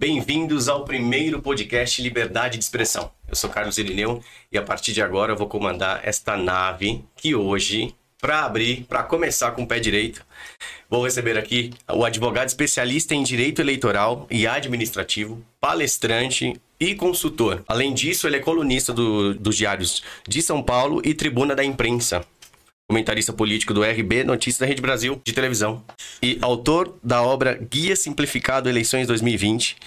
Bem-vindos ao primeiro podcast Liberdade de Expressão. Eu sou Carlos Irineu e a partir de agora eu vou comandar esta nave que hoje, para começar com o pé direito, vou receber aqui o advogado especialista em direito eleitoral e administrativo, palestrante e consultor. Além disso, ele é colunista dos diários de São Paulo e Tribuna da Imprensa. Comentarista político do RB, Notícias da Rede Brasil de televisão. E autor da obra Guia Simplificado Eleições 2020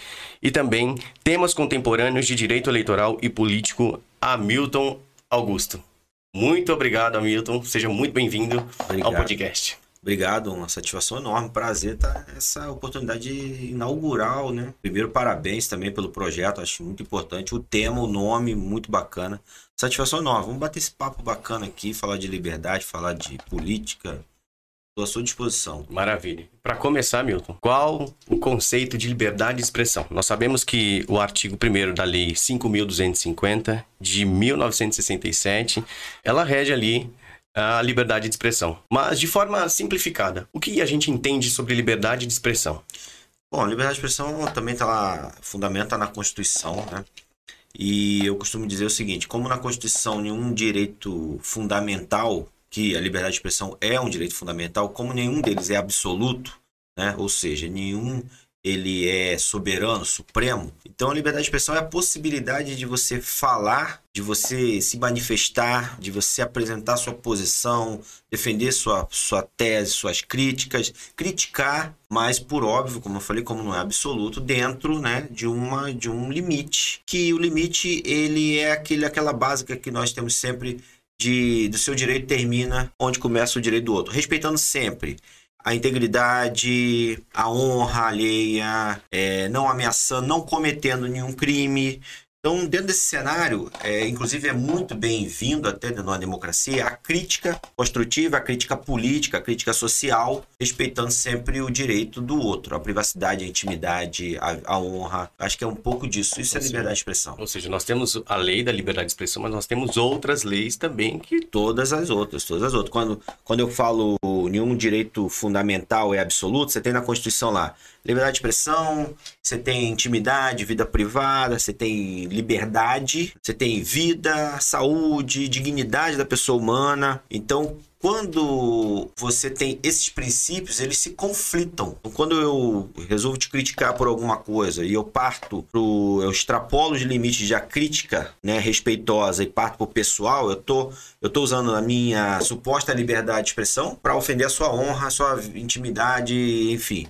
e também Temas Contemporâneos de Direito Eleitoral e Político, Hamilton Augusto. Muito obrigado, Hamilton. Seja muito bem-vindo ao podcast. Obrigado, uma satisfação enorme, prazer estar essa oportunidade inaugural, né? Primeiro, parabéns também pelo projeto, acho muito importante. O tema, o nome, muito bacana. Satisfação enorme. Vamos bater esse papo bacana aqui, falar de liberdade, falar de política. Estou à sua disposição. Maravilha. Para começar, Milton, qual o conceito de liberdade de expressão? Nós sabemos que o artigo 1º da Lei 5.250, de 1967, ela rege ali a liberdade de expressão. Mas de forma simplificada, o que a gente entende sobre liberdade de expressão? Bom, a liberdade de expressão também está lá, fundamenta na Constituição, né? E eu costumo dizer o seguinte, como na Constituição nenhum direito fundamental, que a liberdade de expressão é um direito fundamental, como nenhum deles é absoluto, né? Ou seja, nenhum ele é soberano, supremo. Então a liberdade de expressão é a possibilidade de você falar, de você se manifestar, de você apresentar sua posição, defender sua tese, suas críticas, criticar, mas por óbvio, como eu falei, como não é absoluto, dentro, né, de um limite. Que o limite ele é aquela básica que nós temos sempre do seu direito termina onde começa o direito do outro, respeitando sempre a integridade, a honra alheia, não ameaçando, não cometendo nenhum crime. Então, dentro desse cenário, inclusive é muito bem-vindo até numa democracia a crítica construtiva, a crítica política, a crítica social, respeitando sempre o direito do outro, a privacidade, a intimidade, a honra. Acho que é um pouco disso. Isso é liberdade de expressão. Ou seja, nós temos a lei da liberdade de expressão, mas nós temos outras leis também que... Todas as outras. Quando eu falo nenhum direito fundamental é absoluto, você tem na Constituição lá liberdade de expressão, você tem intimidade, vida privada, você tem liberdade, você tem vida, saúde, dignidade da pessoa humana. Então, quando você tem esses princípios, eles se conflitam. Então, quando eu resolvo te criticar por alguma coisa e eu extrapolo os limites da crítica, né, respeitosa e parto pro pessoal, eu tô usando a minha suposta liberdade de expressão para ofender a sua honra, a sua intimidade, enfim,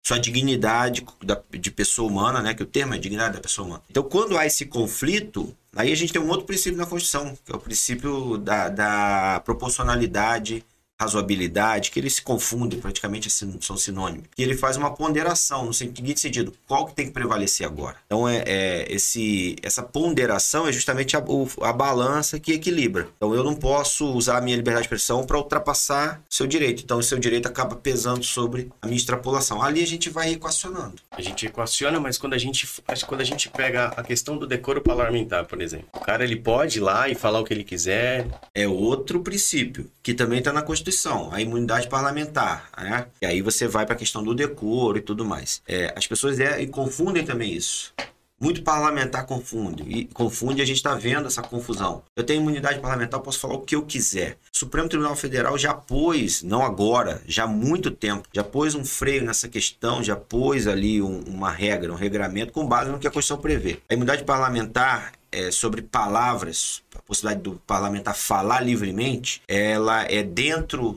sua dignidade de pessoa humana, né? Que o termo é dignidade da pessoa humana. Então, quando há esse conflito, aí a gente tem um outro princípio na Constituição, que é o princípio da proporcionalidade, razoabilidade, que eles se confundem, praticamente são sinônimos. E ele faz uma ponderação no seguinte sentido, qual que tem que prevalecer agora? Então, essa ponderação é justamente a balança que equilibra. Então, eu não posso usar a minha liberdade de expressão para ultrapassar o seu direito. Então, o seu direito acaba pesando sobre a minha extrapolação. Ali a gente vai equacionando. A gente equaciona, mas quando a gente pega a questão do decoro parlamentar, por exemplo, o cara ele pode ir lá e falar o que ele quiser. É outro princípio, que também está na Constituição, a imunidade parlamentar, né? E aí você vai para a questão do decoro e tudo mais. As pessoas confundem também isso. Muito parlamentar confunde, e a gente está vendo essa confusão. Eu tenho imunidade parlamentar, eu posso falar o que eu quiser. O Supremo Tribunal Federal já pôs, não agora, já há muito tempo, já pôs um freio nessa questão, já pôs ali uma regra, um regramento com base no que a Constituição prevê. A imunidade parlamentar sobre palavras, a possibilidade do parlamentar falar livremente, ela é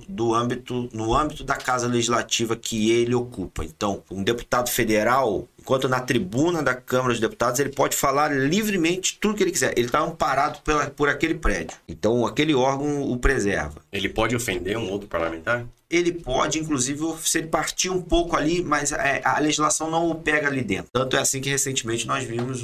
no âmbito da Casa Legislativa que ele ocupa. Então, um deputado federal, enquanto na tribuna da Câmara dos Deputados, ele pode falar livremente tudo que ele quiser. Ele está amparado por aquele prédio. Então, aquele órgão o preserva. Ele pode ofender um outro parlamentar? Ele pode, inclusive, se ele partir um pouco ali, mas a legislação não o pega ali dentro. Tanto é assim que recentemente nós vimos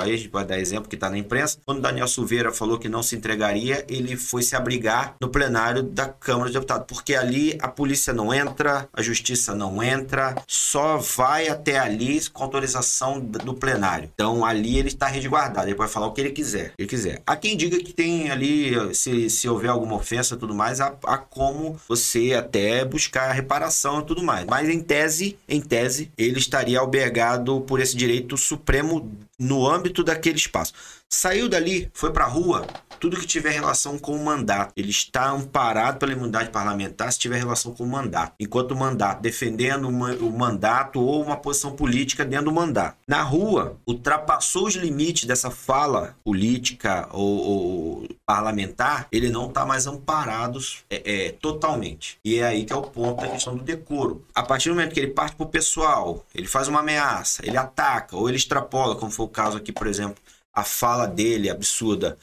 aí a gente vai dar exemplo que está na imprensa, quando o Daniel Silveira falou que não se entregaria, ele foi se abrigar no plenário da Câmara dos Deputados, porque ali a polícia não entra, a justiça não entra, só vai até ali com autorização do plenário. Então ali ele está resguardado, ele pode falar o que ele quiser. Há quem diga que tem ali, se houver alguma ofensa e tudo mais, há como você até buscar reparação e tudo mais. Mas em tese, ele estaria albergado por esse direito supremo no âmbito daquele espaço. Saiu dali, foi para a rua, tudo que tiver relação com o mandato. Ele está amparado pela imunidade parlamentar se tiver relação com o mandato. Enquanto o mandato, defendendo o mandato ou uma posição política dentro do mandato. Na rua, ultrapassou os limites dessa fala política ou parlamentar, ele não está mais amparado totalmente. E é aí que é o ponto da questão do decoro. A partir do momento que ele parte para o pessoal, ele faz uma ameaça, ele ataca ou ele extrapola, como foi o caso aqui, por exemplo, a fala dele absurda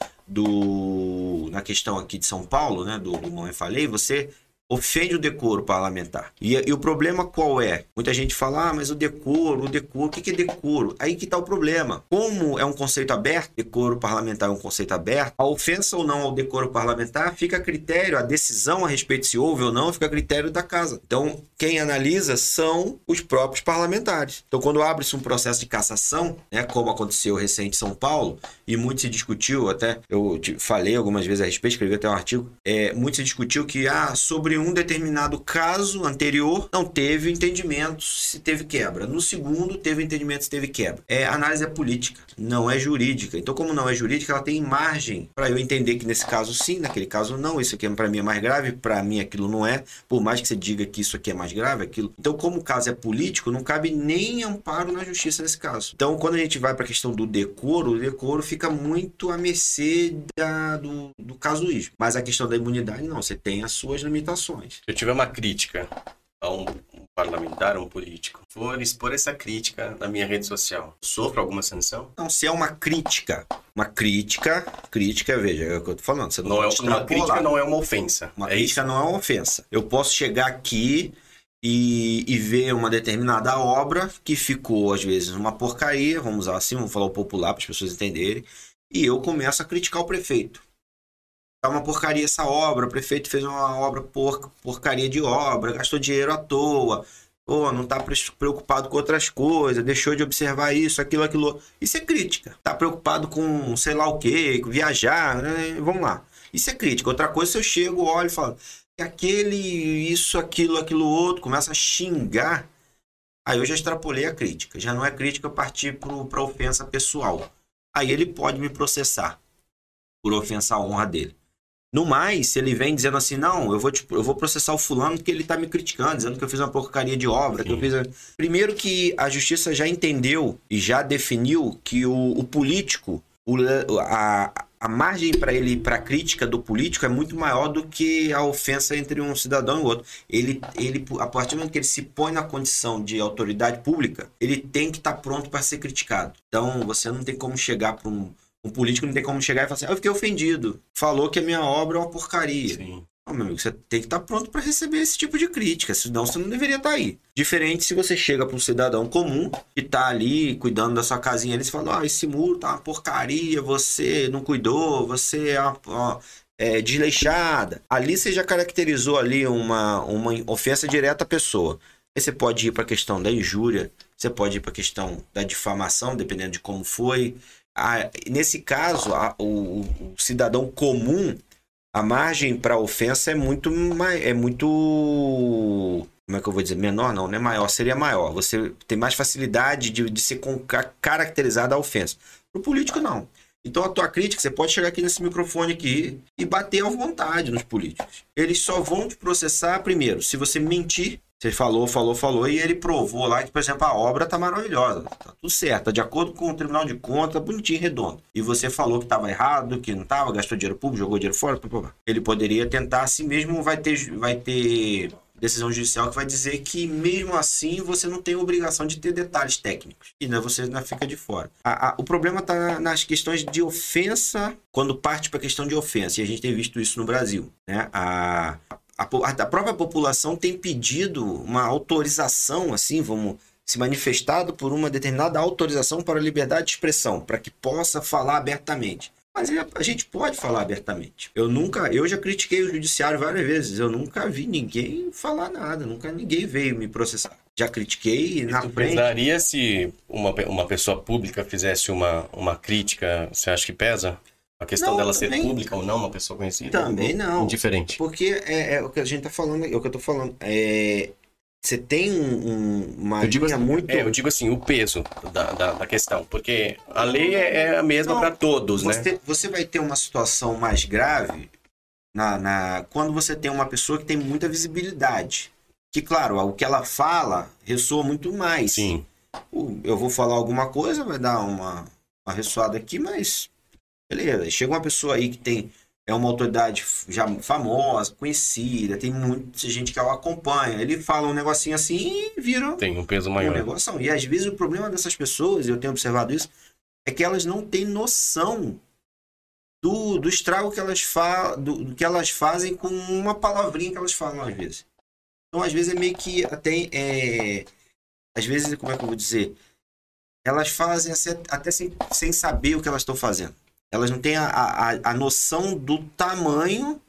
na questão aqui de São Paulo, né, do Mão Falei, você ofende o decoro parlamentar. E o problema qual é? Muita gente fala, mas o decoro, o que é decoro? Aí que está o problema. Como é um conceito aberto, decoro parlamentar é um conceito aberto, a ofensa ou não ao decoro parlamentar fica a critério, a decisão a respeito se houve ou não fica a critério da casa. Então, quem analisa são os próprios parlamentares. Então, quando abre-se um processo de cassação, né, como aconteceu recente em São Paulo, e muito se discutiu, até eu falei algumas vezes a respeito, escrevi até um artigo, muito se discutiu que sobre um determinado caso anterior não teve entendimento se teve quebra. No segundo, teve entendimento se teve quebra. A análise é política, não é jurídica. Então, como não é jurídica, ela tem margem para eu entender que nesse caso sim, naquele caso não. Isso aqui para mim é mais grave, para mim aquilo não é. Por mais que você diga que isso aqui é mais grave, aquilo. Então, como o caso é político, não cabe nem amparo na justiça nesse caso. Então, quando a gente vai para a questão do decoro, o decoro fica muito à mercê do casuísmo. Mas a questão da imunidade, não. Você tem as suas limitações. Se eu tiver uma crítica a um parlamentar, a um político, for expor essa crítica na minha rede social, sofro alguma sanção? Não, se é uma crítica, veja, é o que eu tô falando. Você não é uma crítica, não é uma ofensa. Uma crítica não é uma ofensa. Eu posso chegar aqui e ver uma determinada obra que ficou, às vezes, uma porcaria, vamos usar assim, vamos falar o popular para as pessoas entenderem, e eu começo a criticar o prefeito. Tá uma porcaria essa obra, o prefeito fez uma obra porcaria de obra, gastou dinheiro à toa, não tá preocupado com outras coisas, deixou de observar isso, aquilo. Isso é crítica. Tá preocupado com sei lá o quê, com viajar, né? Vamos lá. Isso é crítica. Outra coisa, se eu chego, olho e falo, isso, aquilo outro, começa a xingar, aí eu já extrapolei a crítica. Já não é crítica partir para ofensa pessoal. Aí ele pode me processar por ofensa à honra dele. No mais, se ele vem dizendo assim, não, eu vou processar o fulano porque ele tá me criticando, dizendo que eu fiz uma porcaria de obra, que eu fiz... Primeiro que a justiça já entendeu e já definiu que o político, a margem para a crítica do político é muito maior do que a ofensa entre um cidadão e outro. Ele, a partir do momento que ele se põe na condição de autoridade pública, ele tem que estar pronto para ser criticado. Então, você não tem como chegar para um político, não tem como chegar e falar assim, eu fiquei ofendido, falou que a minha obra é uma porcaria. Sim. Não, meu amigo, você tem que estar pronto para receber esse tipo de crítica, senão você não deveria estar aí. Diferente se você chega para um cidadão comum que está ali cuidando da sua casinha, e você fala, esse muro tá uma porcaria, você não cuidou, você é desleixada. Ali você já caracterizou ali uma ofensa direta à pessoa. Aí você pode ir para a questão da injúria, você pode ir para a questão da difamação, dependendo de como foi. Nesse caso, o cidadão comum, a margem para ofensa é muito, como é que eu vou dizer, menor não é maior, seria maior. Você tem mais facilidade de ser caracterizada a ofensa. Para o político, não. Então, a tua crítica, você pode chegar aqui nesse microfone aqui e bater à vontade nos políticos. Eles só vão te processar, primeiro, se você mentir. Você falou, e ele provou lá que, por exemplo, a obra tá maravilhosa, tá tudo certo, tá de acordo com o Tribunal de Contas, bonitinho, redondo. E você falou que estava errado, que não estava, gastou dinheiro público, jogou dinheiro fora, ele poderia tentar, assim mesmo vai ter decisão judicial que vai dizer que, mesmo assim, você não tem obrigação de ter detalhes técnicos. E você ainda fica de fora. O problema está nas questões de ofensa, quando parte para a questão de ofensa. E a gente tem visto isso no Brasil, né? A própria população tem pedido uma autorização, assim, vamos se manifestado por uma determinada autorização para a liberdade de expressão, para que possa falar abertamente. Mas a gente pode falar abertamente. Eu já critiquei o judiciário várias vezes, eu nunca vi ninguém falar nada, nunca ninguém veio me processar. Já critiquei na frente. Pesaria se uma pessoa pública fizesse uma crítica, você acha que pesa? A questão Não, dela ser também. pública ou não, uma pessoa conhecida. Também não. Indiferente. Porque é o que a gente tá falando, é o que eu tô falando. Você tem uma Eu digo, linha muito... eu digo assim, o peso da questão. Porque a lei é a mesma para todos, né? Você vai ter uma situação mais grave quando você tem uma pessoa que tem muita visibilidade. Que, claro, o que ela fala ressoa muito mais. Sim. Eu vou falar alguma coisa, vai dar uma ressoada aqui, mas beleza. Chega uma pessoa aí que é uma autoridade já famosa, conhecida, tem muita gente que o acompanha. Ele fala um negocinho assim e vira Tem um peso um maior. negócio. E às vezes o problema dessas pessoas, eu tenho observado isso, é que elas não têm noção do estrago que elas do que elas fazem com uma palavrinha que elas falam às vezes. Então, às vezes é meio que até... às vezes, como é que eu vou dizer? Elas fazem até sem saber o que elas estão fazendo. Elas não têm a noção do tamanho,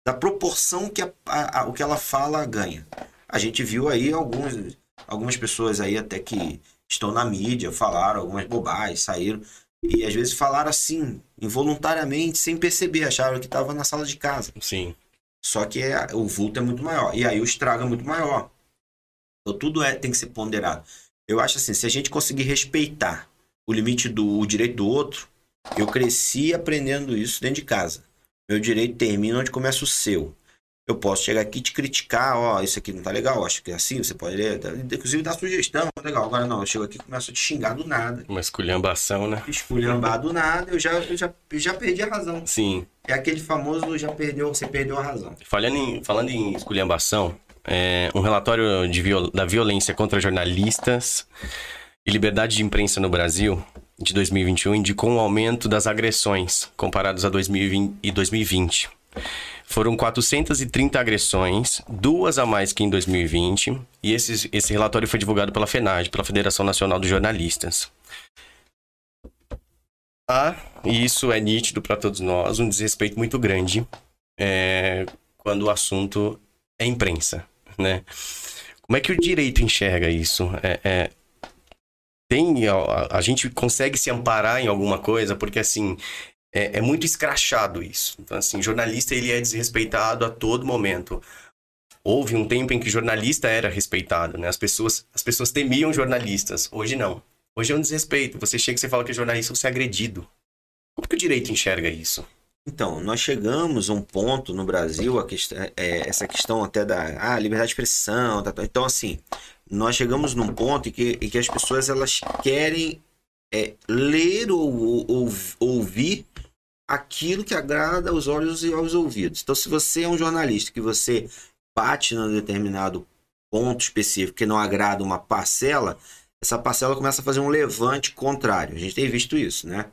da proporção que o que ela fala ganha. A gente viu aí algumas pessoas aí até que estão na mídia, falaram algumas bobagens, saíram. E às vezes falaram assim, involuntariamente, sem perceber, acharam que estava na sala de casa. Sim. Só que o vulto é muito maior. E aí o estrago é muito maior. Então tudo tem que ser ponderado. Eu acho assim, se a gente conseguir respeitar o limite o direito do outro, eu cresci aprendendo isso dentro de casa. Meu direito termina onde começa o seu. Eu posso chegar aqui e te criticar, isso aqui não tá legal, acho que é assim, você pode ler, inclusive dar sugestão, legal. Agora não, eu chego aqui e começo a te xingar do nada. Uma esculhambação, né? Esculhambar do nada, eu já perdi a razão. Sim. É aquele famoso você perdeu a razão. Falando em esculhambação, um relatório da violência contra jornalistas e liberdade de imprensa no Brasil, de 2021, indicou um aumento das agressões comparados a 2020 e 2020. Foram 430 agressões, 2 a mais que em 2020, e esse relatório foi divulgado pela FENAJ, pela Federação Nacional dos Jornalistas. E isso é nítido para todos nós, um desrespeito muito grande quando o assunto é imprensa, né? Como é que o direito enxerga isso? A gente consegue se amparar em alguma coisa, porque assim, é muito escrachado isso. Então assim, jornalista ele é desrespeitado a todo momento. Houve um tempo em que jornalista era respeitado, né? As pessoas temiam jornalistas, hoje não. Hoje é um desrespeito. Você chega e você fala que é jornalista, você é agredido. Como que o direito enxerga isso? Então, nós chegamos a um ponto no Brasil, essa questão até da liberdade de expressão. Então, assim, nós chegamos num ponto em que as pessoas elas querem ler ou ouvir aquilo que agrada aos olhos e aos ouvidos. Então, se você é um jornalista que você bate num determinado ponto específico que não agrada uma parcela, essa parcela começa a fazer um levante contrário. A gente tem visto isso, né?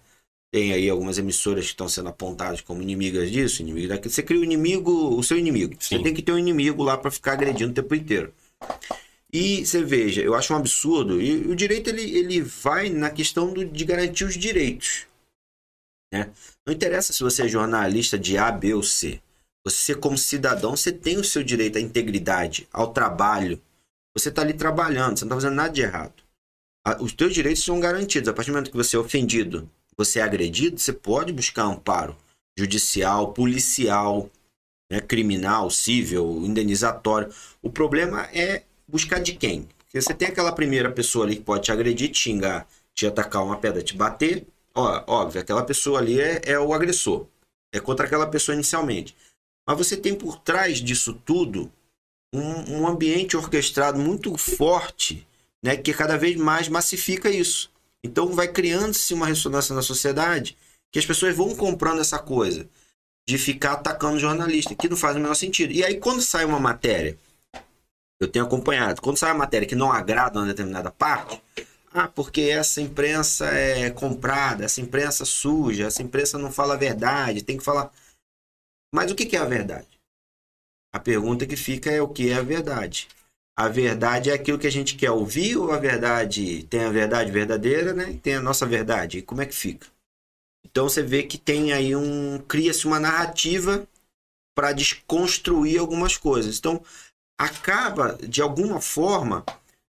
Tem aí algumas emissoras que estão sendo apontadas como inimigas disso, inimigo daquilo. Você cria o seu inimigo. Sim. Você tem que ter um inimigo lá para ficar agredindo o tempo inteiro. E você veja, eu acho um absurdo. E o direito ele vai na questão de garantir os direitos, né? Não interessa se você é jornalista de A, B ou C. Você, como cidadão, você tem o seu direito à integridade, ao trabalho. Você está ali trabalhando, você não está fazendo nada de errado. Os teus direitos são garantidos. A partir do momento que você é ofendido, você é agredido, você pode buscar amparo judicial, policial, né, criminal, civil, indenizatório. O problema é buscar de quem? Porque você tem aquela primeira pessoa ali que pode te agredir, te xingar, te atacar uma pedra, te bater. Óbvio, aquela pessoa ali é o agressor. É contra aquela pessoa inicialmente. Mas você tem por trás disso tudo um ambiente orquestrado muito forte, né, que cada vez mais massifica isso. Então vai criando-se uma ressonância na sociedade que as pessoas vão comprando essa coisa de ficar atacando o jornalista, que não faz o menor sentido. E aí quando sai uma matéria, eu tenho acompanhado, quando sai uma matéria que não agrada uma determinada parte, porque essa imprensa é comprada, essa imprensa suja, essa imprensa não fala a verdade, tem que falar... Mas o que é a verdade? A pergunta que fica é o que é a verdade. A verdade é aquilo que a gente quer ouvir, ou a verdade tem a verdade verdadeira, né? E tem a nossa verdade. E como é que fica? Então você vê que tem aí cria-se uma narrativa para desconstruir algumas coisas. Então acaba, de alguma forma,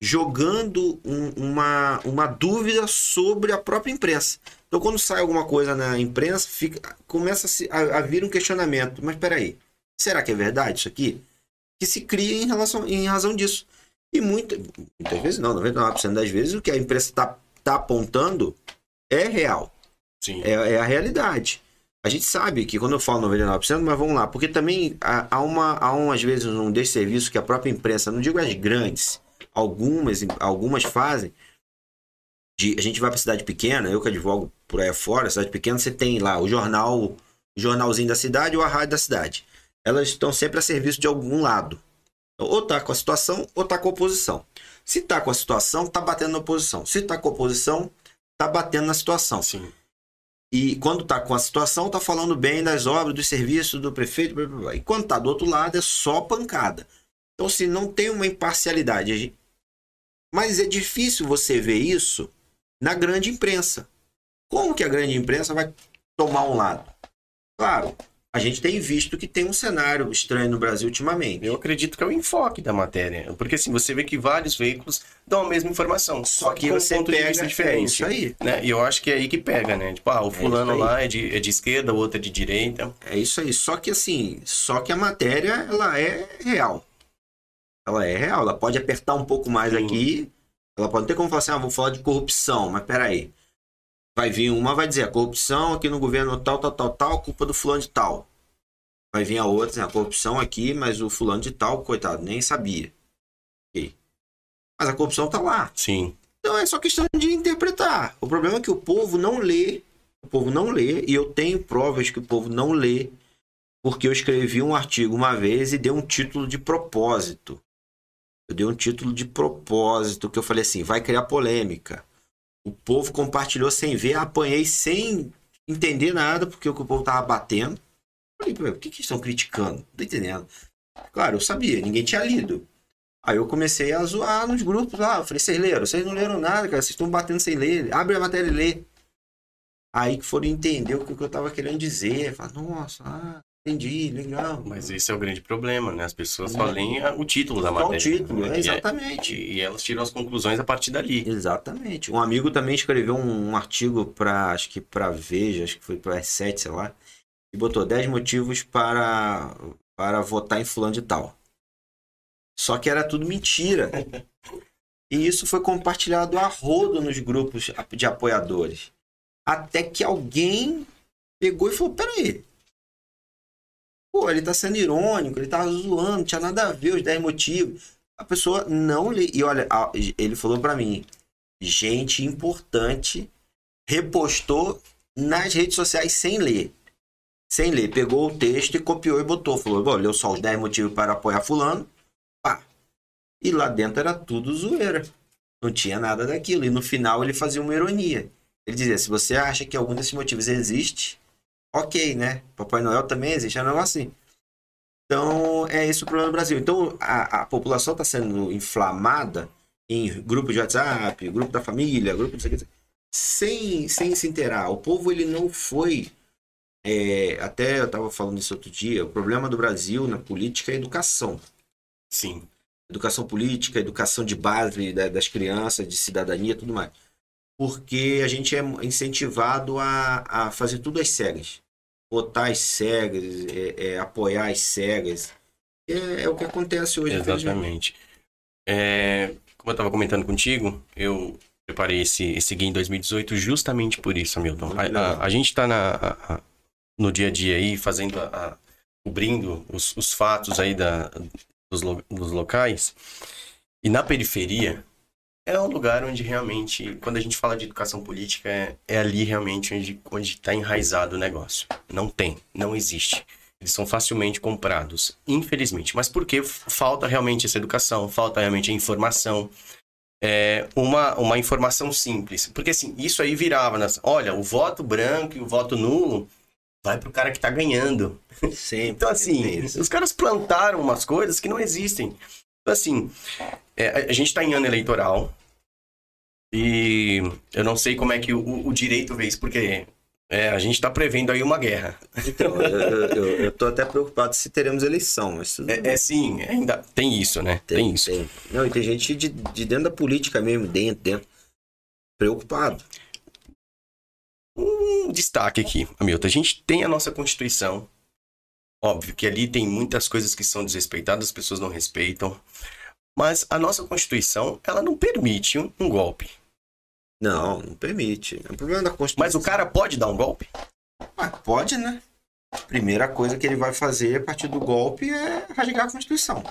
jogando uma dúvida sobre a própria imprensa. Então, quando sai alguma coisa na imprensa, começa a vir um questionamento. Mas peraí, será que é verdade isso aqui? Que se cria em razão disso. E muitas vezes não, 99% das vezes, o que a imprensa tá apontando é real. Sim. É a realidade. A gente sabe que quando eu falo 99%, mas vamos lá, porque também há às vezes um desserviço que a própria imprensa, não digo as grandes, algumas fazem. A gente vai para cidade pequena, eu que advogo por aí afora, cidade pequena, você tem lá o jornalzinho da cidade ou a rádio da cidade. Elas estão sempre a serviço de algum lado. Ou tá com a situação ou tá com a oposição. Se tá com a situação, tá batendo na oposição. Se tá com a oposição, tá batendo na situação. Sim. E quando tá com a situação, tá falando bem das obras, dos serviços do prefeito. Blá, blá, blá. E quando tá do outro lado, é só pancada. Então, assim, não tem uma imparcialidade. Mas é difícil você ver isso na grande imprensa. Como que a grande imprensa vai tomar um lado? Claro, a gente tem visto que tem um cenário estranho no Brasil ultimamente. Eu acredito que é o enfoque da matéria. Porque assim, você vê que vários veículos dão a mesma informação. Só que com você ponto de vista diferente. Isso aí. Né? E eu acho que é aí que pega, né? Tipo, o fulano lá é de esquerda, o outro é de direita. É isso aí. Só que assim, a matéria, ela é real. Ela é real. Ela pode apertar um pouco mais aqui. Ela pode não ter como falar assim, vou falar de corrupção. Mas peraí. Vai vir uma, vai dizer, a corrupção aqui no governo tal, culpa do fulano de tal. Vai vir a outra, dizer, a corrupção aqui, mas o fulano de tal, coitado, nem sabia. Okay. Mas a corrupção tá lá. Sim. Então é só questão de interpretar. O problema é que o povo não lê. O povo não lê, e eu tenho provas que o povo não lê, porque eu escrevi um artigo uma vez e dei um título de propósito. Eu dei um título de propósito, que eu falei assim, vai criar polêmica. O povo compartilhou sem ver, apanhei sem entender nada, porque o povo tava batendo. Falei, por que estão criticando? Não tô entendendo. Claro, eu sabia, ninguém tinha lido. Aí eu comecei a zoar nos grupos lá. Eu falei, vocês leram? Vocês não leram nada, cara. Vocês estão batendo sem ler. Abre a matéria e lê. Aí que foram entender o que eu tava querendo dizer. Falar, nossa, entendi, legal. Mas esse é o grande problema, né? As pessoas só leem o título da matéria. Só o título, exatamente. E elas tiram as conclusões a partir dali. Exatamente. Um amigo também escreveu um artigo acho que pra Veja, acho que foi pra R7, sei lá. E botou 10 motivos para votar em fulano de tal. Só que era tudo mentira. E isso foi compartilhado a rodo nos grupos de apoiadores. Até que alguém pegou e falou, peraí. Pô, ele tá sendo irônico, ele tá zoando, não tinha nada a ver os 10 motivos. A pessoa não lê. E olha, ele falou pra mim, gente importante repostou nas redes sociais sem ler. Sem ler, pegou o texto e copiou e botou. Falou, bom, leu só os 10 motivos para apoiar fulano. Pá. E lá dentro era tudo zoeira. Não tinha nada daquilo. E no final ele fazia uma ironia. Ele dizia, se você acha que algum desses motivos existe, ok, né? Papai Noel também existe, é um negócio assim. Então, é esse o problema do Brasil. Então, a população está sendo inflamada em grupo de WhatsApp, grupo da família, grupo de... sem se inteirar. O povo, ele não foi... até eu estava falando isso outro dia, o problema do Brasil na política é a educação. Sim. Educação política, educação de base das crianças, de cidadania, tudo mais. Porque a gente é incentivado a fazer tudo às cegas. Votar às cegas, apoiar às cegas. É o que acontece hoje. Exatamente. Como eu estava comentando contigo, eu preparei esse guia em 2018 justamente por isso, Hamilton. A gente está no dia a dia aí, cobrindo os fatos aí dos locais. E na periferia, é um lugar onde realmente, quando a gente fala de educação política, é ali realmente onde está enraizado o negócio. Não existe. Eles são facilmente comprados, infelizmente. Mas porque falta realmente essa educação, falta realmente a informação. Uma informação simples. Porque assim, isso aí virava, olha, o voto branco e o voto nulo vai pro cara que tá ganhando. Sempre. Então assim, os caras plantaram umas coisas que não existem. Então assim, a gente tá em ano eleitoral e eu não sei como é que o direito vê isso, porque a gente tá prevendo aí uma guerra. Então, eu tô até preocupado se teremos eleição, mas tudo sim, ainda tem isso, né? Tem isso. Não, e tem gente de dentro da política mesmo, dentro, preocupado. um destaque aqui, Hamilton. A gente tem a nossa Constituição. Óbvio que ali tem muitas coisas que são desrespeitadas, as pessoas não respeitam. Mas a nossa Constituição, ela não permite um golpe. Não, não permite. O problema da Constituição... Mas o cara pode dar um golpe? Pode, né? Primeira coisa que ele vai fazer a partir do golpe é rasgar a Constituição.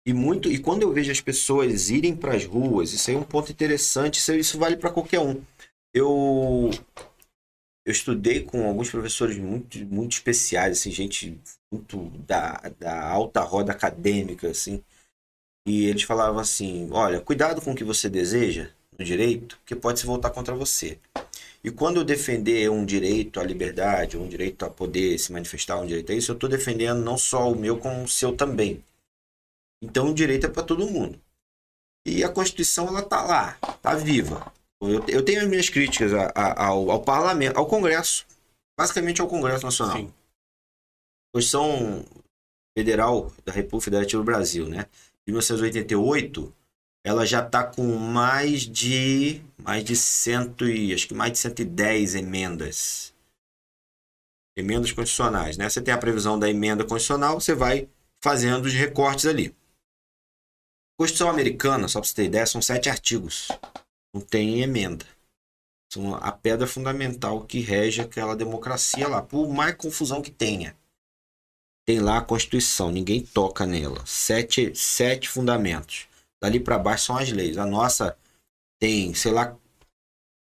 E quando eu vejo as pessoas irem para as ruas, isso aí é um ponto interessante, isso vale para qualquer um. Eu estudei com alguns professores muito, muito especiais, assim, gente muito da alta roda acadêmica, assim, e eles falavam assim, olha, cuidado com o que você deseja no direito, que pode se voltar contra você. E quando eu defender um direito à liberdade, um direito a poder se manifestar, um direito a isso, eu estou defendendo não só o meu, como o seu também. Então o direito é para todo mundo. E a Constituição, ela está lá, está viva. Eu tenho as minhas críticas ao Parlamento, ao Congresso, basicamente ao Congresso Nacional. Sim. Constituição Federal da República Federativa do Brasil, né? De 1988, ela já está com mais de 110 emendas. Emendas constitucionais, né? Você tem a previsão da emenda constitucional, você vai fazendo os recortes ali. Constituição americana, só para você ter ideia, são 7 artigos. Não tem emenda. São a pedra fundamental que rege aquela democracia lá. Por mais confusão que tenha. Tem lá a Constituição, ninguém toca nela. 7 fundamentos. Dali para baixo são as leis. A nossa tem, sei lá,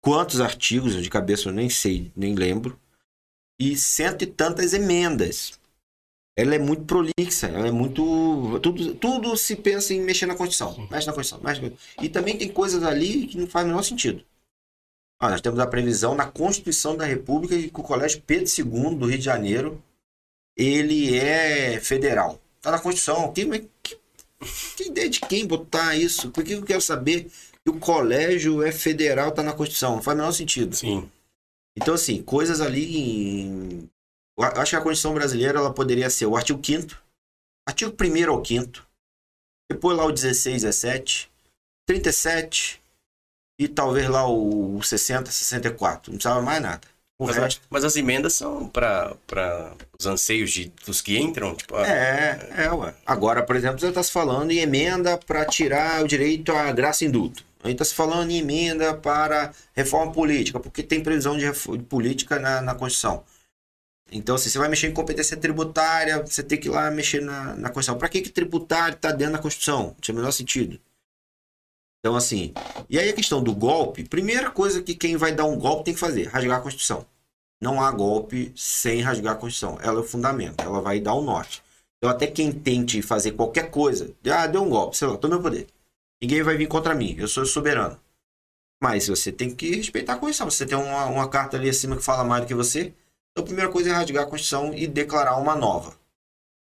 quantos artigos, de cabeça eu nem sei, nem lembro. E 100 e tantas emendas. Ela é muito prolixa, ela é muito... Tudo se pensa em mexer na Constituição. Mexe na Constituição, mexe na Constituição. E também tem coisas ali que não faz o menor sentido. Nós temos a previsão na Constituição da República que o Colégio Pedro II do Rio de Janeiro, ele é federal. Está na Constituição. Que ideia de quem botar isso? Por que eu quero saber que o colégio é federal, está na Constituição? Não faz o menor sentido. Sim. Então, assim, coisas ali... Eu acho que a Constituição brasileira ela poderia ser o artigo 5º, artigo 1º ao 5º, depois lá o 16, 17, 37 e talvez lá o 60, 64. Não precisava mais nada. Mas as emendas são para os anseios dos que entram? Tipo, ué. Agora, por exemplo, você está se falando em emenda para tirar o direito à graça indulto. A gente está se falando em emenda para reforma política, porque tem previsão de política na Constituição. Então, assim, você vai mexer em competência tributária, você tem que ir lá mexer na Constituição. Para que tributário está dentro da Constituição? Não tinha o menor sentido. Então, assim... E aí a questão do golpe, primeira coisa que quem vai dar um golpe tem que fazer, rasgar a Constituição. Não há golpe sem rasgar a Constituição. Ela é o fundamento, ela vai dar o norte. Então, até quem tente fazer qualquer coisa, deu um golpe, sei lá, tô no meu poder. Ninguém vai vir contra mim, eu sou soberano. Mas você tem que respeitar a Constituição. Você tem uma carta ali acima que fala mais do que você... Então, a primeira coisa é rasgar a Constituição e declarar uma nova.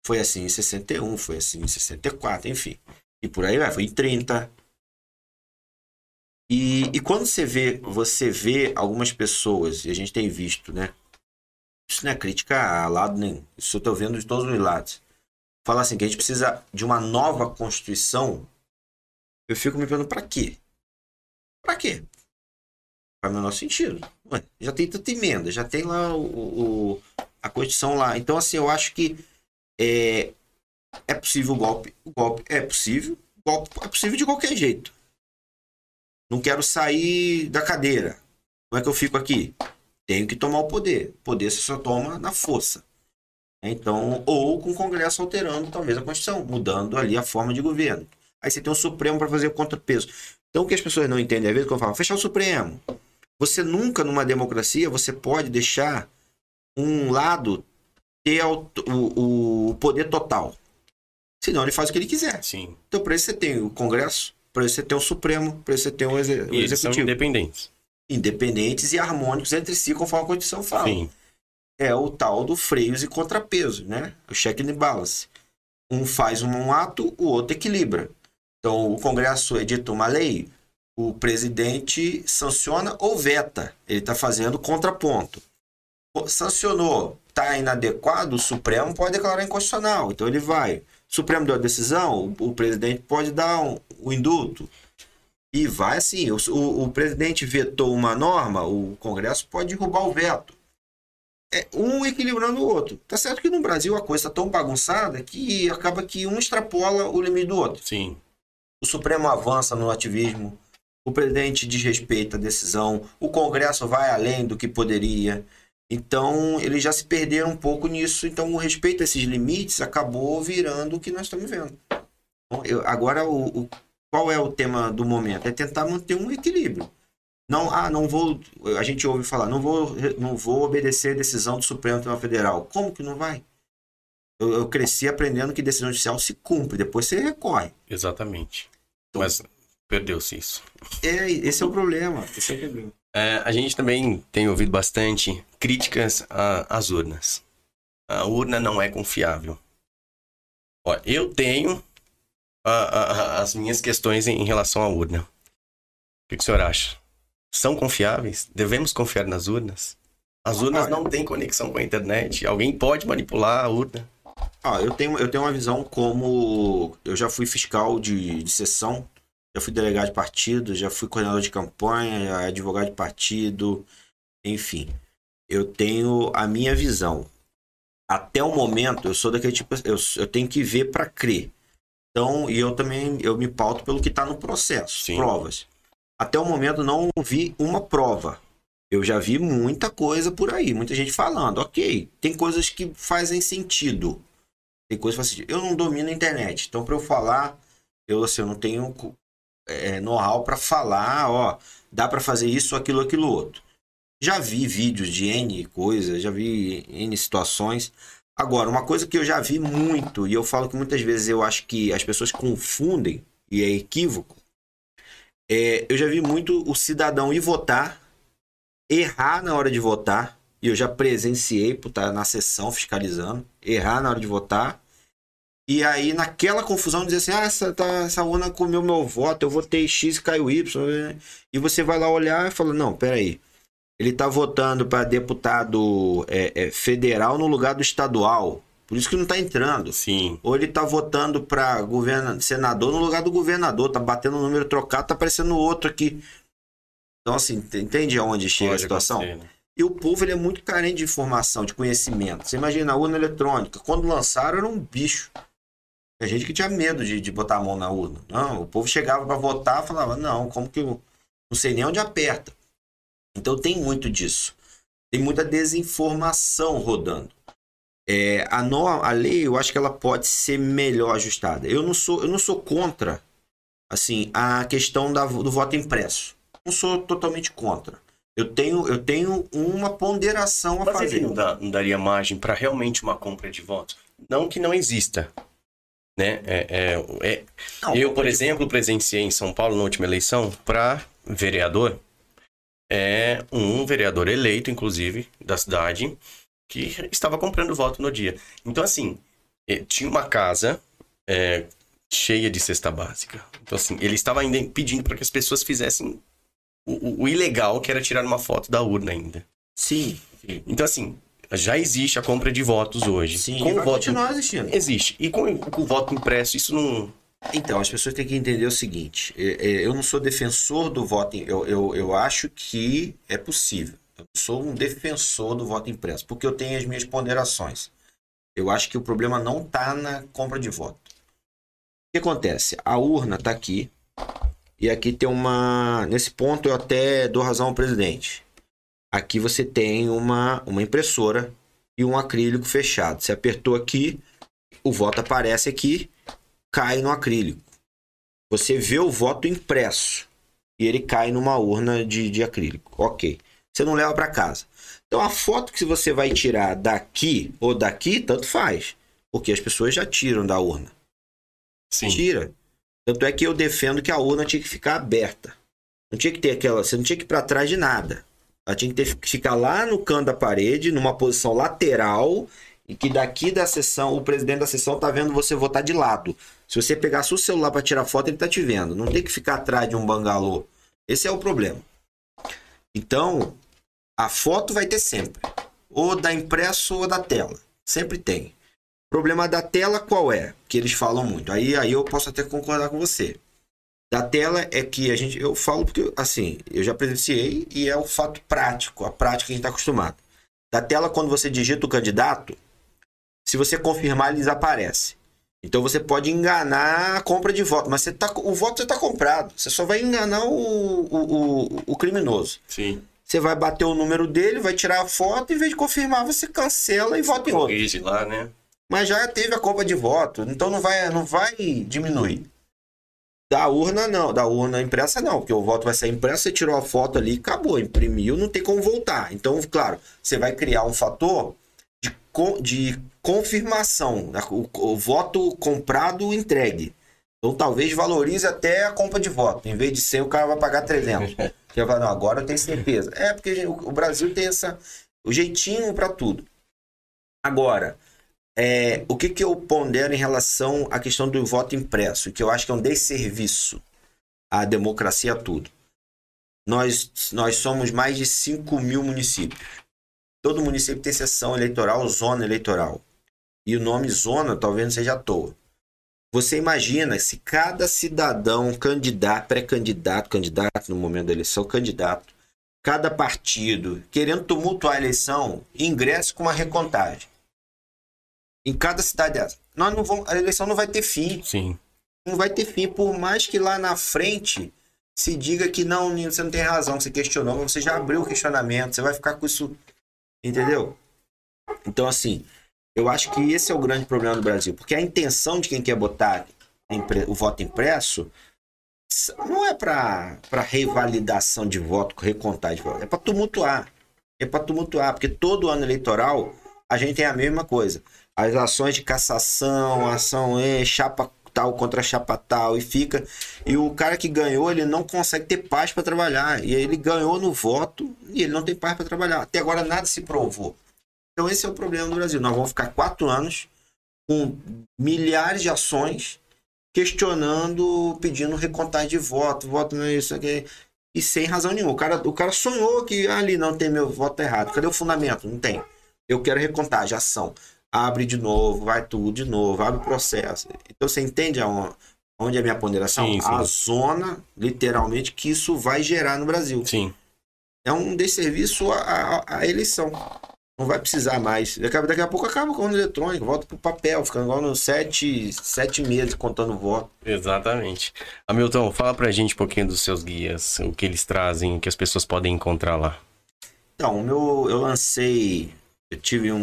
Foi assim em 61, foi assim em 64, enfim. E por aí vai, foi em 30. E quando você vê algumas pessoas, e a gente tem visto, né? Isso não é crítica a lado nenhum. Isso eu estou vendo de todos os lados. Falar assim, que a gente precisa de uma nova Constituição, eu fico me perguntando, para quê? Para quê? Faz o menor sentido. Ué, já tem tanta emenda, já tem lá a Constituição lá. Então, assim, eu acho que é possível o golpe. O golpe é possível. O golpe é possível de qualquer jeito. Não quero sair da cadeira. Como é que eu fico aqui? Tenho que tomar o poder. O poder você só toma na força. Então, ou com o Congresso alterando talvez a Constituição, mudando ali a forma de governo. Aí você tem o Supremo para fazer o contrapeso. Então, o que as pessoas não entendem, às vezes, quando eu falo, fechar o Supremo. Você nunca, numa democracia, você pode deixar um lado ter o poder total. Senão ele faz o que ele quiser. Sim. Então, para isso você tem o Congresso, para isso você tem o Supremo, para isso você tem o Executivo. E eles são independentes. Independentes e harmônicos entre si, conforme a Constituição fala. Sim. É o tal do freios e contrapeso, né? O check and balance. Um faz um ato, o outro equilibra. Então, o Congresso edita uma lei, o presidente sanciona ou veta. Ele está fazendo contraponto. Sancionou, está inadequado, o Supremo pode declarar inconstitucional. Então, ele vai. O Supremo deu a decisão, o presidente pode dar o indulto. E vai assim, o presidente vetou uma norma, o Congresso pode derrubar o veto. É um equilibrando o outro. Tá certo que no Brasil a coisa tá tão bagunçada que acaba que um extrapola o limite do outro. Sim. O Supremo avança no ativismo, o presidente desrespeita a decisão, o Congresso vai além do que poderia. Então, eles já se perderam um pouco nisso. Então, o respeito a esses limites acabou virando o que nós estamos vendo. Então, agora, qual é o tema do momento? É tentar manter um equilíbrio. Não vou. A gente ouve falar, não vou obedecer a decisão do Supremo Tribunal Federal. Como que não vai? Eu cresci aprendendo que decisão judicial se cumpre, depois você recorre. Exatamente. Mas perdeu-se isso. Esse é o problema. Esse é o problema. A gente também tem ouvido bastante críticas às urnas. A urna não é confiável. Ó, eu tenho as minhas questões em relação à urna. O que o senhor acha? São confiáveis? Devemos confiar nas urnas? As urnas não têm conexão com a internet. Alguém pode manipular a urna? Eu tenho uma visão como... Eu já fui fiscal de sessão, já fui delegado de partido, já fui coordenador de campanha, advogado de partido, enfim. Eu tenho a minha visão. Até o momento, eu sou daquele tipo... Eu tenho que ver para crer. Então, e eu também me pauto pelo que está no processo, Sim. Provas. Até o momento, não vi uma prova. Eu já vi muita coisa por aí, muita gente falando. Ok, tem coisas que fazem sentido. Tem coisas que fazem sentido. Eu não domino a internet, então para eu falar, eu não tenho know-how para falar, dá para fazer isso, aquilo, outro. Já vi vídeos de N coisas, já vi N situações. Agora, uma coisa que eu já vi muito, e eu falo que muitas vezes eu acho que as pessoas confundem, e é equívoco, eu já vi muito o cidadão ir votar, errar na hora de votar, e eu já presenciei por estar na sessão fiscalizando, errar na hora de votar, e aí naquela confusão dizer assim, essa urna comeu meu voto, eu votei X e caiu Y, e você vai lá olhar e fala, não, peraí, ele está votando para deputado federal no lugar do estadual, por isso que não está entrando. Sim. Ou ele está votando para senador no lugar do governador, tá batendo o número trocado, tá aparecendo outro aqui. Então, assim, entende aonde chega a situação? Né? E o povo ele é muito carente de informação, de conhecimento. Você imagina a urna eletrônica, quando lançaram era um bicho. Tem gente que tinha medo de botar a mão na urna. Não, o povo chegava para votar e falava, não, como que eu não sei nem onde aperta. Então tem muito disso. Tem muita desinformação rodando. A lei, eu acho que ela pode ser melhor ajustada. Eu não sou contra assim, a questão do voto impresso. Não sou totalmente contra. Eu tenho uma ponderação a fazer. Mas não daria margem para realmente uma compra de votos? Não que não exista. Né? Eu, por exemplo, presenciei em São Paulo, na última eleição, para vereador. Um vereador eleito, inclusive, da cidade, que estava comprando voto no dia. Então, assim, tinha uma casa cheia de cesta básica. Então, assim, ele estava ainda pedindo para que as pessoas fizessem o ilegal, que era tirar uma foto da urna ainda. Sim. Então, assim, já existe a compra de votos hoje. Sim, com vai continuar existindo. Existe. E com o voto impresso, isso não... Então, as pessoas têm que entender o seguinte. Eu não sou defensor do voto... Eu acho que é possível. Eu sou um defensor do voto impresso, porque eu tenho as minhas ponderações. Eu acho que o problema não está na compra de voto. O que acontece? A urna está aqui, e aqui tem uma... Nesse ponto eu até dou razão ao presidente. Aqui você tem uma impressora e um acrílico fechado. Você apertou aqui, o voto aparece aqui, cai no acrílico. Você vê o voto impresso e ele cai numa urna de acrílico. Ok. Você não leva para casa. Então a foto que você vai tirar daqui ou daqui, tanto faz. Porque as pessoas já tiram da urna. Sim. Tira. Tanto é que eu defendo que a urna tinha que ficar aberta. Não tinha que ter aquela... Você não tinha que ir para trás de nada. Ela tinha que ficar lá no canto da parede, numa posição lateral, e que daqui da sessão, o presidente da sessão tá vendo você votar de lado. Se você pegasse o celular para tirar foto, ele tá te vendo. Não tem que ficar atrás de um bangalô. Esse é o problema. Então, a foto vai ter sempre. Ou da impresso ou da tela. Sempre tem. O problema da tela qual é? Que eles falam muito. Aí eu posso até concordar com você. Da tela é que eu falo porque, assim, eu já presenciei e é o fato prático, a prática que a gente está acostumado. Da tela, quando você digita o candidato, se você confirmar, ele desaparece. Então você pode enganar a compra de voto, mas o voto já está comprado. Você só vai enganar o criminoso. Sim. Você vai bater o número dele, vai tirar a foto, em vez de confirmar, você cancela e vota em outro. Corrige lá, né? Mas já teve a compra de voto, então não vai diminuir. Da urna, não. Da urna impressa, não. Porque o voto vai ser impresso, você tirou a foto ali e acabou. Imprimiu, não tem como voltar. Então, claro, você vai criar um fator de confirmação. Né? O voto comprado, entregue. Então, talvez valorize até a compra de voto. Em vez de 100, o cara vai pagar 300. Você vai falar, não, agora eu tenho certeza. É, porque o Brasil tem o jeitinho para tudo. Agora... o que eu pondero em relação à questão do voto impresso, que eu acho que é um desserviço à democracia, a tudo. Nós somos mais de 5 mil municípios. Todo município tem seção eleitoral, zona eleitoral. E o nome zona talvez não seja à toa. Você imagina se cada cidadão, candidato, pré-candidato, candidato no momento da eleição, candidato, cada partido, querendo tumultuar a eleição, ingresse com uma recontagem. Em cada cidade dessa. A eleição não vai ter fim. Sim. Não vai ter fim. Por mais que lá na frente se diga que não, você não tem razão, que você questionou, mas você já abriu o questionamento, você vai ficar com isso. Entendeu? Então, assim, eu acho que esse é o grande problema do Brasil. Porque a intenção de quem quer botar o voto impresso não é para revalidação de voto, recontagem de voto. É para tumultuar. É para tumultuar. Porque todo ano eleitoral a gente tem a mesma coisa. As ações de cassação, ação chapa tal contra chapa tal, e o cara que ganhou, ele não consegue ter paz para trabalhar, e ele ganhou no voto e ele não tem paz para trabalhar. Até agora nada se provou. Então esse é o problema do Brasil. Nós vamos ficar 4 anos com milhares de ações questionando, pedindo recontagem de voto não é isso aqui, e sem razão nenhuma. O cara sonhou que ali não tem meu voto errado. Cadê o fundamento? Não tem. Eu quero recontagem, ação. Abre de novo, vai tudo de novo, abre o processo. Então você entende onde é a minha ponderação? Sim, sim. A zona, literalmente, que isso vai gerar no Brasil. Sim. É um desserviço à eleição. Não vai precisar mais. Daqui a pouco acaba com o eletrônico, volta pro papel, ficando igual nos 7 meses contando voto. Exatamente. Hamilton, fala pra gente um pouquinho dos seus guias, o que eles trazem, o que as pessoas podem encontrar lá. Então, eu lancei...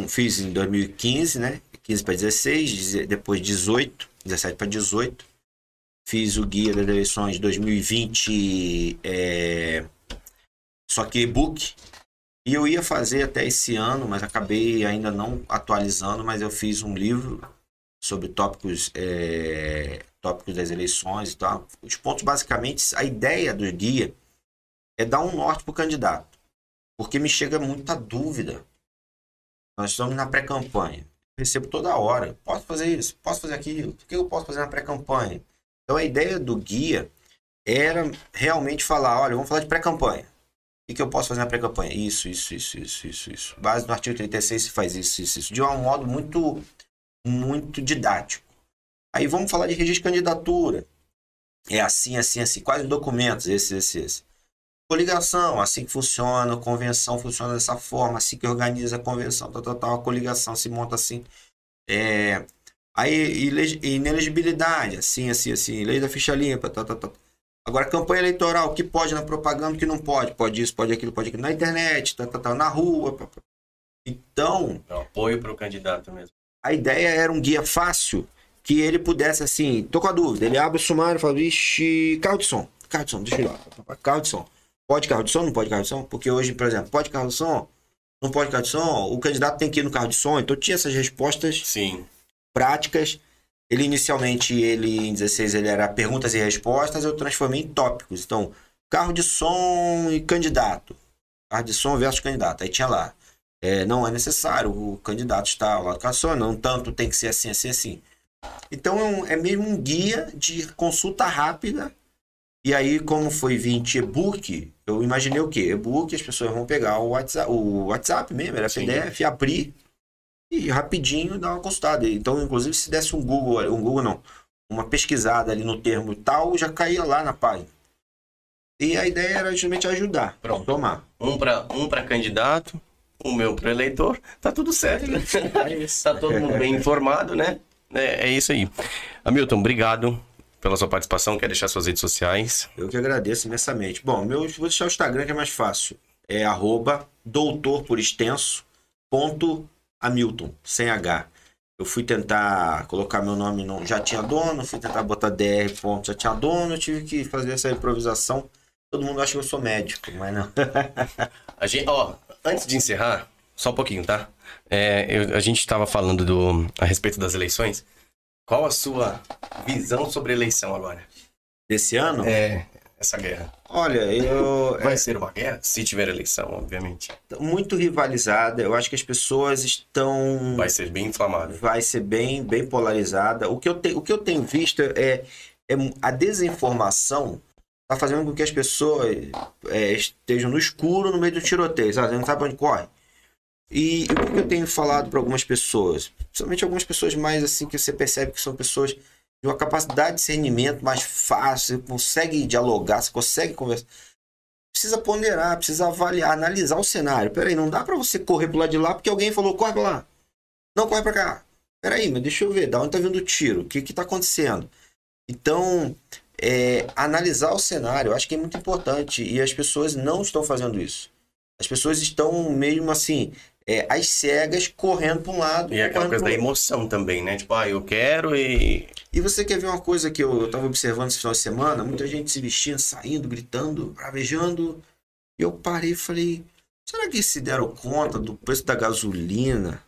fiz em 2015, né? 15 para 16, depois 18, 17 para 18. Fiz o guia das eleições de 2020, só que e-book. E eu ia fazer até esse ano, mas acabei ainda não atualizando, mas eu fiz um livro sobre tópicos das eleições e tal. Os pontos, basicamente, a ideia do guia é dar um norte para o candidato. Porque me chega muita dúvida. Nós estamos na pré-campanha. Recebo toda hora. Posso fazer isso? Posso fazer aquilo? O que eu posso fazer na pré-campanha? Então a ideia do guia era realmente falar, olha, vamos falar de pré-campanha. O que eu posso fazer na pré-campanha? Isso. Base no artigo 36 se faz isso. De um modo muito, muito didático. Aí vamos falar de registro de candidatura. É assim. Quais os documentos? Esse. Coligação, assim que funciona, convenção funciona dessa forma, assim que organiza a convenção, a coligação se monta assim. Aí, inelegibilidade, assim, lei da ficha limpa, Agora, campanha eleitoral, o que pode na propaganda, o que não pode? Pode isso, pode aquilo, na internet, na rua. Então... É um apoio para o candidato mesmo. A ideia era um guia fácil, que ele pudesse, assim, tô com a dúvida, ele abre o sumário e fala, vixe, carro de som, deixa eu ir lá, carro de som. Pode carro de som? Não pode carro de som? Porque hoje, por exemplo, pode carro de som? Não pode carro de som? O candidato tem que ir no carro de som. Então tinha essas respostas práticas. Ele inicialmente, em 16, ele era perguntas e respostas. Eu transformei em tópicos. Então, carro de som e candidato. Carro de som versus candidato. Aí tinha lá. Não é necessário o candidato estar ao lado do carro de som. Não tanto tem que ser assim. Então, é mesmo um guia de consulta rápida. E aí, como foi 20 e-book, eu imaginei o quê? E-book, as pessoas vão pegar o WhatsApp mesmo, era PDF, abrir e rapidinho dar uma consultada. Então, inclusive, se desse um Google não, uma pesquisada ali no termo tal, já caía lá na página. E a ideia era justamente ajudar. Pronto. Tomar. Um para candidato, o meu para eleitor, tá tudo certo. É isso. Tá todo mundo bem informado, né? É isso aí. Hamilton, obrigado pela sua participação. Quer deixar suas redes sociais? Eu que agradeço imensamente. Bom, vou deixar o Instagram que é mais fácil. É @doutor por extenso .Hamilton, sem H. Eu fui tentar colocar meu nome, não, já tinha dono, fui tentar botar dr. Já tinha dono, eu tive que fazer essa improvisação. Todo mundo acha que eu sou médico, mas não. Antes de encerrar, só um pouquinho, tá? A gente estava falando a respeito das eleições. Qual a sua visão sobre a eleição agora? Desse ano? Essa guerra. Olha, Vai ser uma guerra? Se tiver eleição, obviamente. Muito rivalizada. Eu acho que as pessoas estão... Vai ser bem inflamada. Vai ser bem polarizada. O que eu tenho visto é a desinformação tá fazendo com que as pessoas estejam no escuro no meio do tiroteio, sabe? Não sabe onde corre. E o que eu tenho falado para algumas pessoas, principalmente algumas pessoas mais assim, que você percebe que são pessoas de uma capacidade de discernimento mais fácil, você consegue dialogar, você consegue conversar. Precisa ponderar, precisa avaliar, analisar o cenário. Peraí, não dá para você correr pro lado de lá porque alguém falou, corre pra lá. Não, corre pra cá. Peraí, mas deixa eu ver, da onde tá vindo o tiro? O que tá acontecendo? Então, analisar o cenário, eu acho que é muito importante. E as pessoas não estão fazendo isso. As pessoas estão mesmo assim, às cegas, correndo para um lado. E aquela coisa da emoção também, né? Tipo, eu quero e... E você quer ver uma coisa que eu estava observando esse final de semana? Muita gente se vestindo, saindo, gritando, bravejando. E eu parei e falei, será que se deram conta do preço da gasolina,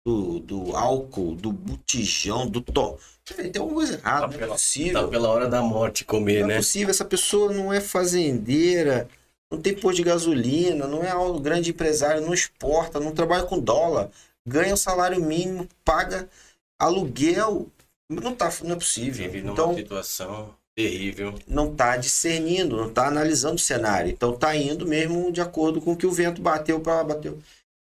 do álcool, do botijão, do tom? Tem alguma coisa errada, não é possível. Tá pela hora da morte comer, né? Não é possível, essa pessoa não é fazendeira, não tem posto de gasolina, não é um grande empresário, não exporta, não trabalha com dólar, ganha um salário mínimo, paga aluguel. Não é possível. Vive numa situação terrível. Não está discernindo, não está analisando o cenário. Então está indo mesmo de acordo com o que o vento bateu.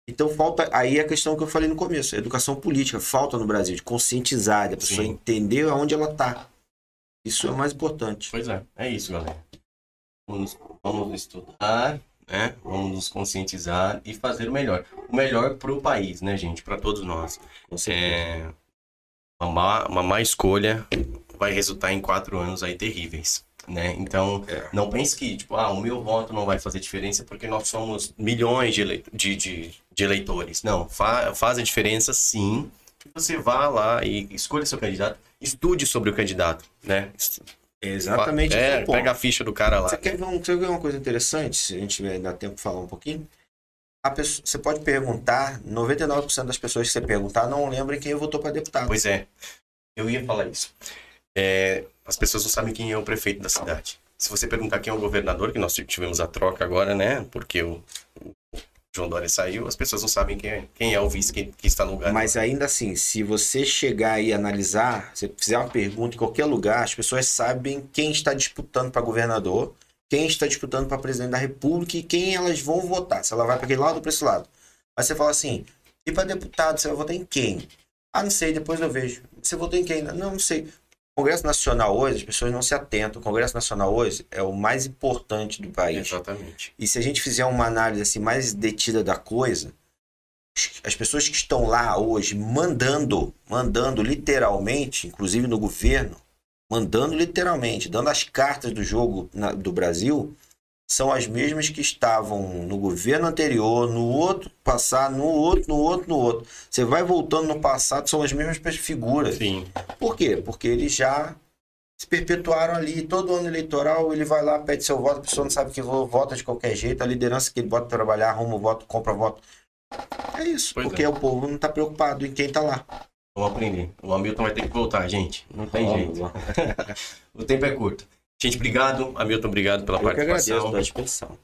Então falta aí a questão que eu falei no começo, a educação política. Falta no Brasil de conscientizar, a pessoa entender aonde ela está. Isso é o mais importante. Pois é isso, galera. Vamos estudar, né? Vamos nos conscientizar e fazer o melhor. O melhor para o país, né, gente? Para todos nós. Uma má escolha vai resultar em 4 anos aí terríveis, né? Então, não pense que, tipo, o meu voto não vai fazer diferença porque nós somos milhões de eleitores. Não, faz a diferença sim. Você vá lá e escolha seu candidato, estude sobre o candidato, né? Exatamente. Pega a ficha do cara lá. Você quer ver uma coisa interessante? Se a gente dá tempo de falar um pouquinho. Você pode perguntar, 99% das pessoas que você perguntar não lembram quem votou para deputado. Pois é, eu ia falar isso. As pessoas não sabem quem é o prefeito da cidade. Se você perguntar quem é o governador, que nós tivemos a troca agora, né? Porque o João Dória saiu, as pessoas não sabem quem é o vice que está no lugar. Mas ainda assim, se você chegar e analisar, se fizer uma pergunta em qualquer lugar, as pessoas sabem quem está disputando para governador, quem está disputando para presidente da república e quem elas vão votar. Se ela vai para aquele lado ou para esse lado. Aí você fala assim, e para deputado, você vai votar em quem? Não sei, depois eu vejo. Você votou em quem? Não sei. O Congresso Nacional hoje, as pessoas não se atentam. O Congresso Nacional hoje é o mais importante do país. Exatamente. E se a gente fizer uma análise assim, mais detida da coisa, as pessoas que estão lá hoje mandando literalmente, inclusive no governo, mandando literalmente, dando as cartas do jogo do Brasil, são as mesmas que estavam no governo anterior, no outro passado, no outro. Você vai voltando no passado, são as mesmas figuras. Sim. Por quê? Porque eles já se perpetuaram ali. Todo ano eleitoral ele vai lá, pede seu voto, a pessoa não sabe que vota de qualquer jeito, a liderança que ele bota para trabalhar, arruma o voto, compra voto. É isso, porque o povo não está preocupado em quem está lá. Vamos aprender. O Hamilton vai ter que voltar, gente. Não tem jeito. O tempo é curto. Gente, obrigado. Hamilton, obrigado pela participação. Eu que agradeço pela disposição.